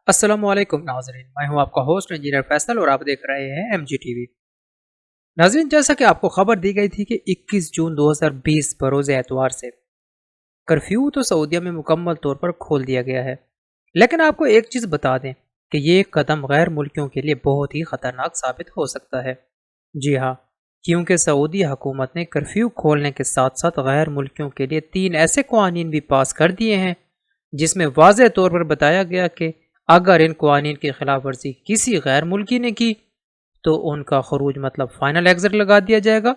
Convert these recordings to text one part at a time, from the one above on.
अस्सलाम वालेकुम नाज़रीन, मैं हूं आपका होस्ट इंजीनियर फैसल और आप देख रहे हैं एमजी टीवी। नाज़रीन, जैसा कि आपको खबर दी गई थी कि 21 जून 2020 बरोज़ एतवार से कर्फ्यू तो सऊदीया में मुकम्मल तौर पर खोल दिया गया है। लेकिन आपको एक चीज़ बता दें कि ये कदम गैर मुल्कियों के लिए बहुत ही ख़तरनाक साबित हो सकता है। जी हाँ, क्योंकि सऊदी हुकूमत ने कर्फ्यू खोलने के साथ साथ गैर मुल्कियों के लिए 3 ऐसे कवानीन भी पास कर दिए हैं जिसमें वाज़ेह तौर पर बताया गया कि अगर इन कवानीन की खिलाफ वर्जी किसी गैर मुल्की ने की तो उनका खरूज मतलब फाइनल एग्जिट लगा दिया जाएगा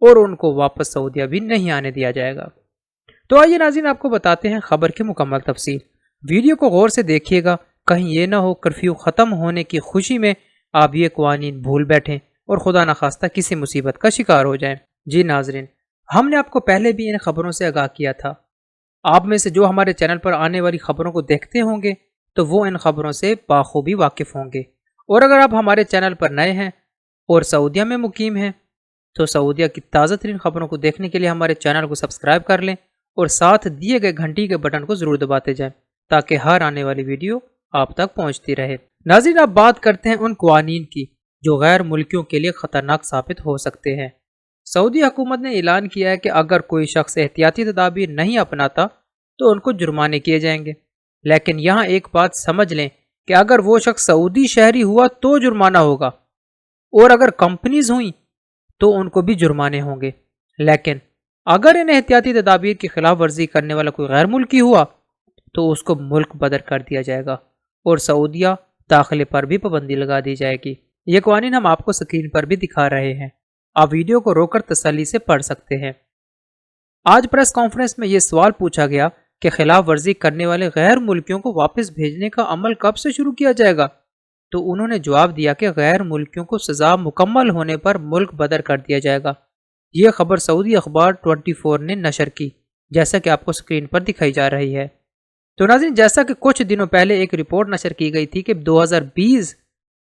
और उनको वापस सऊदीया भी नहीं आने दिया जाएगा। तो आइए नाज़रीन, आपको बताते हैं खबर की मुकम्मल तफसील। वीडियो को गौर से देखिएगा, कहीं ये ना हो कर्फ्यू ख़त्म होने की खुशी में आप ये कवानीन भूल बैठें और खुदा न खास्ता किसी मुसीबत का शिकार हो जाएं। जी नाज़रीन, हमने आपको पहले भी इन खबरों से आगाह किया था। आप में से जो हमारे चैनल पर आने वाली खबरों को देखते होंगे तो वो इन खबरों से बाखूबी वाकिफ़ होंगे। और अगर आप हमारे चैनल पर नए हैं और सऊदीया में मुकीम हैं तो सऊदीया की ताज़ा तरीन खबरों को देखने के लिए हमारे चैनल को सब्सक्राइब कर लें और साथ दिए गए घंटी के बटन को ज़रूर दबाते जाएं ताकि हर आने वाली वीडियो आप तक पहुंचती रहे। नाज़रीन, अब बात करते हैं उन कवानीन की जो गैर मुल्कियों के लिए ख़तरनाक साबित हो सकते हैं। सऊदी हुकूमत ने ऐलान किया है कि अगर कोई शख्स एहतियाती तदाबीर नहीं अपनाता तो उनको जुर्माने किए जाएंगे। लेकिन यहाँ एक बात समझ लें कि अगर वो शख्स सऊदी शहरी हुआ तो जुर्माना होगा और अगर कंपनीज हुई तो उनको भी जुर्माने होंगे। लेकिन अगर इन एहतियाती तदाबीर की खिलाफ वर्जी करने वाला कोई गैर मुल्की हुआ तो उसको मुल्क बदर कर दिया जाएगा और सऊदीया दाखिले पर भी पाबंदी लगा दी जाएगी। ये कवानीन हम आपको स्क्रीन पर भी दिखा रहे हैं, आप वीडियो को रोककर तसल्ली से पढ़ सकते हैं। आज प्रेस कॉन्फ्रेंस में ये सवाल पूछा गया कि खिलाफ वर्जी करने वाले गैर मुल्कियों को वापस भेजने का अमल कब से शुरू किया जाएगा, तो उन्होंने जवाब दिया कि गैर मुल्कियों को सजा मुकम्मल होने पर मुल्क बदर कर दिया जाएगा। यह खबर सऊदी अखबार 24 ने नशर की, जैसा कि आपको स्क्रीन पर दिखाई जा रही है। तो नाज़रीन, जैसा कि कुछ दिनों पहले एक रिपोर्ट नशर की गई थी कि 2020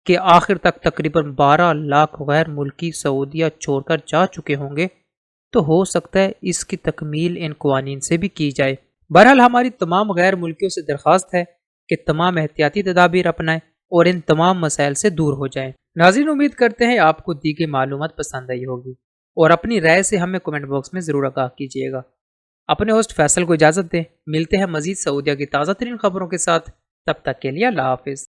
के आखिर तक तकरीबन 12 लाख गैर मुल्की सऊदीया छोड़कर जा चुके होंगे, तो हो सकता है इसकी तकमील इन कवानीन से भी की जाए। बहरहाल हमारी तमाम गैर मुल्कियों से दरख्वास्त है कि तमाम एहतियाती तदाबीर अपनाएं और इन तमाम मसाइल से दूर हो जाएं। नाज़रीन, उम्मीद करते हैं आपको दी गई मालूमात पसंद आई होगी और अपनी राय से हमें कमेंट बॉक्स में ज़रूर आगाह कीजिएगा। अपने होस्ट फैसल को इजाज़त दें, मिलते हैं मज़ीद सऊदीया की ताज़ा तरीन खबरों के साथ। तब तक के लिए अल्लाह हाफिज़।